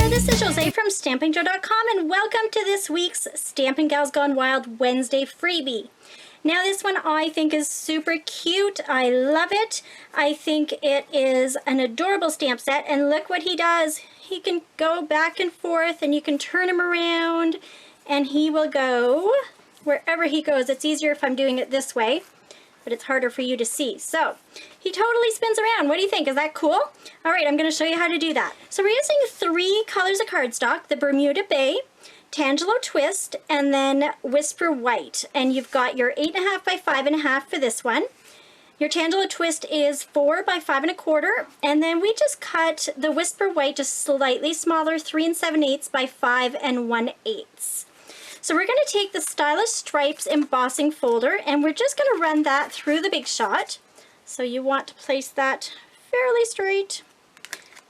Hello, this is Jose from StampinJo.com and welcome to this week's Stampin' Gals Gone Wild Wednesday freebie. Now this one I think is super cute. I love it. I think it is an adorable stamp set, and look what he does. He can go back and forth and you can turn him around and he will go wherever he goes. It's easier if I'm doing it this way, but it's harder for you to see. So he totally spins around. What do you think? Is that cool? All right, I'm going to show you how to do that. So we're using 3 colors of cardstock, the Bermuda Bay, Tangelo Twist, and then Whisper White. And you've got your 8.5 by 5.5 for this one. Your Tangelo Twist is 4 by 5 1/4, and then we just cut the Whisper White just slightly smaller, 3 7/8 by 5 1/8. So we're going to take the Stylish Stripes embossing folder and we're just going to run that through the Big Shot. So you want to place that fairly straight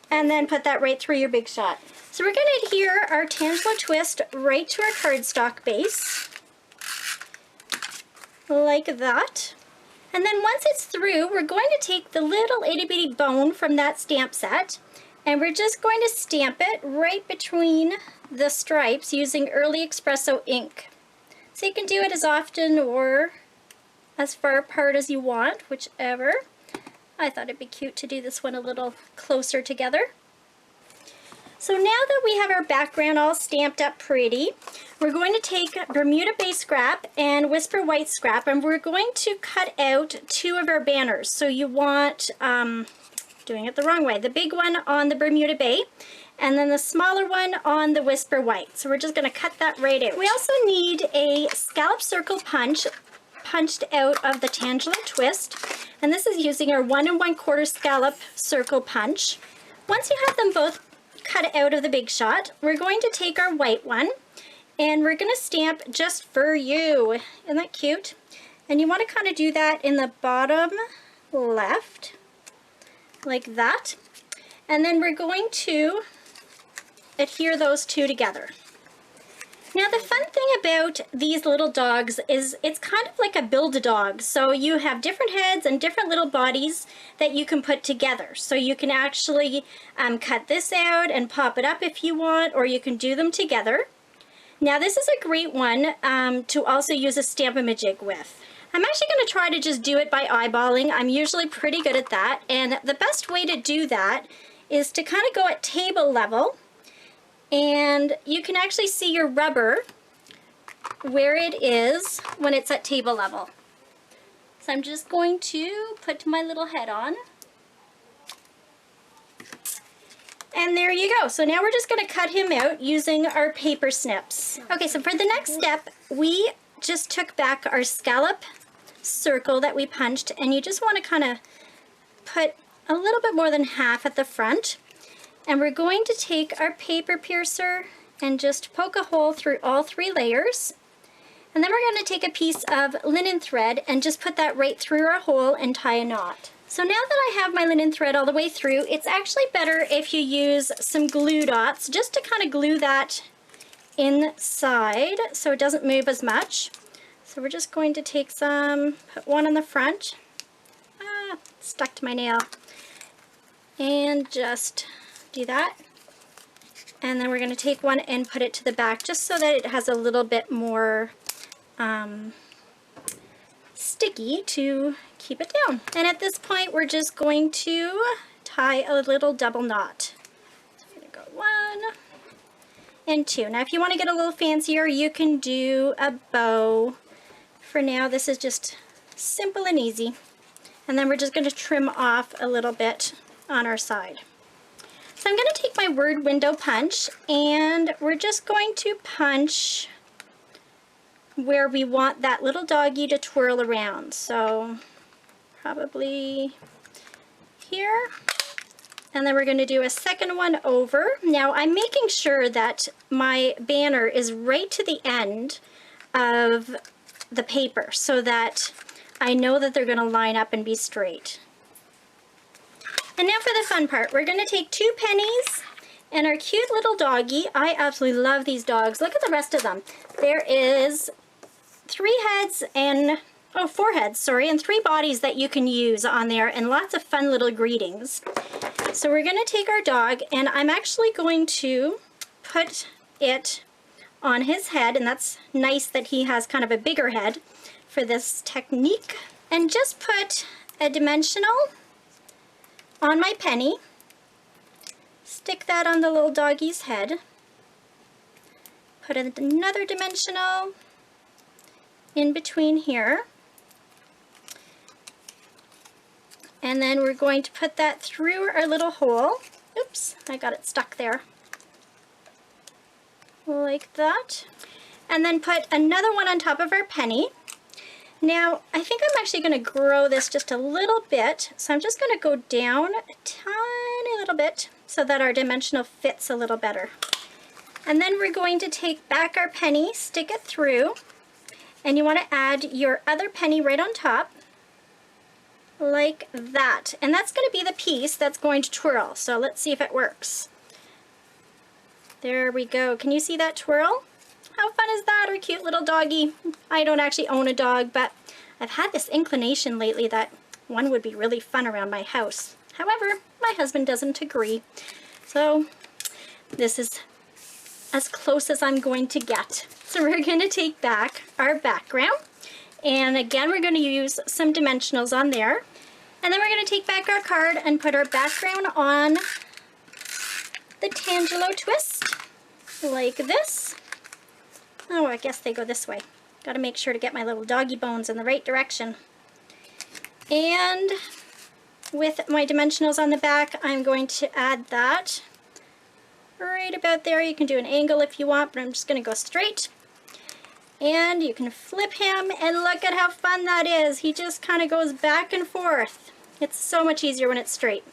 and then put that right through your Big Shot. So we're going to adhere our Tangelo Twist right to our cardstock base, like that. And then once it's through, we're going to take the little itty bitty bone from that stamp set and we're just going to stamp it right between the stripes using Early Espresso ink. So you can do it as often or as far apart as you want, whichever. I thought it'd be cute to do this one a little closer together. So now that we have our background all stamped up pretty, we're going to take Bermuda Bay scrap and Whisper White scrap and we're going to cut out 2 of our banners. So you want, doing it the wrong way, the big one on the Bermuda Bay and then the smaller one on the Whisper White. So we're just going to cut that right out. We also need a scallop circle punch punched out of the Tangelo Twist, and this is using our 1 1/4 scallop circle punch. Once you have them both cut out of the Big Shot, we're going to take our white one and we're going to stamp Just For You. Isn't that cute? And you want to kind of do that in the bottom left, like that. And then we're going to adhere those 2 together. Now the fun thing about these little dogs is it's kind of like a Build-A-Dog. So you have different heads and different little bodies that you can put together. So you can actually cut this out and pop it up if you want, or you can do them together. Now this is a great one to also use a Stamp-A-Majig with. I'm actually going to try to just do it by eyeballing. I'm usually pretty good at that, and the best way to do that is to kind of go at table level, and you can actually see your rubber where it is when it's at table level. So I'm just going to put my little head on. And there you go. So now we're just going to cut him out using our paper snips. Okay, so for the next step, we just took back our scallop circle that we punched, and you just want to kind of put a little bit more than half at the front. And we're going to take our paper piercer and just poke a hole through all 3 layers. And then we're going to take a piece of linen thread and just put that right through our hole and tie a knot. So now that I have my linen thread all the way through, it's actually better if you use some glue dots just to kind of glue that inside so it doesn't move as much. So we're just going to take some, put one on the front. Stuck to my nail. And just do that, and then we're going to take one and put it to the back just so that it has a little bit more sticky to keep it down. And at this point we're just going to tie a little double knot. So I'm going to go 1 and 2. Now if you want to get a little fancier, you can do a bow. For now this is just simple and easy, and then we're just going to trim off a little bit on our side. So I'm going to take my word window punch and we're just going to punch where we want that little doggy to twirl around. So probably here. And then we're going to do a second one over. Now I'm making sure that my banner is right to the end of the paper so that I know that they're going to line up and be straight. And now for the fun part, we're going to take 2 pennies and our cute little doggy. I absolutely love these dogs. Look at the rest of them. There is 3 heads and, 4 heads, sorry, and 3 bodies that you can use on there, and lots of fun little greetings. So we're going to take our dog, and I'm actually going to put it on his head, and that's nice that he has kind of a bigger head for this technique. And just put a dimensional on my penny, stick that on the little doggy's head, put another dimensional in between here, and then we're going to put that through our little hole. Oops, I got it stuck there. Like that. And then put another one on top of our penny. Now, I think I'm actually going to grow this just a little bit, so I'm just going to go down a tiny little bit so that our dimensional fits a little better. And then we're going to take back our penny, stick it through, and you want to add your other penny right on top, like that. And that's going to be the piece that's going to twirl, so let's see if it works. There we go. Can you see that twirl? How fun is that? Our cute little doggy. I don't actually own a dog, but I've had this inclination lately that one would be really fun around my house. However, my husband doesn't agree. So this is as close as I'm going to get. So we're going to take back our background. And again, we're going to use some dimensionals on there. And then we're going to take back our card and put our background on the Tangelo twist, like this. Oh, I guess they go this way. Got to make sure to get my little doggy bones in the right direction. And with my dimensionals on the back, I'm going to add that right about there. You can do an angle if you want, but I'm just going to go straight. And you can flip him, and look at how fun that is. He just kind of goes back and forth. It's so much easier when it's straight.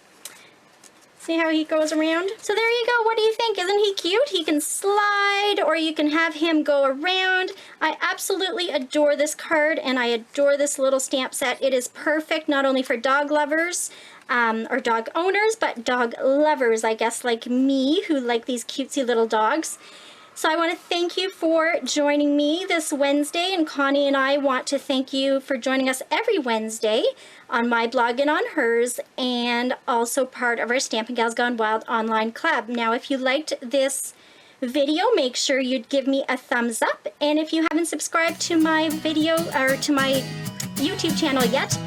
See how he goes around? So there you go. What do you think? Isn't he cute? He can slide, or you can have him go around. I absolutely adore this card, and I adore this little stamp set. It is perfect not only for dog lovers or dog owners, but dog lovers, I guess, like me, who like these cutesy little dogs. So I want to thank you for joining me this Wednesday, and Connie and I want to thank you for joining us every Wednesday on my blog and on hers, and also part of our Stampin' Gals Gone Wild online club. Now, if you liked this video, make sure you'd give me a thumbs up, and if you haven't subscribed to my video or to my YouTube channel yet,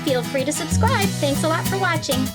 feel free to subscribe. Thanks a lot for watching.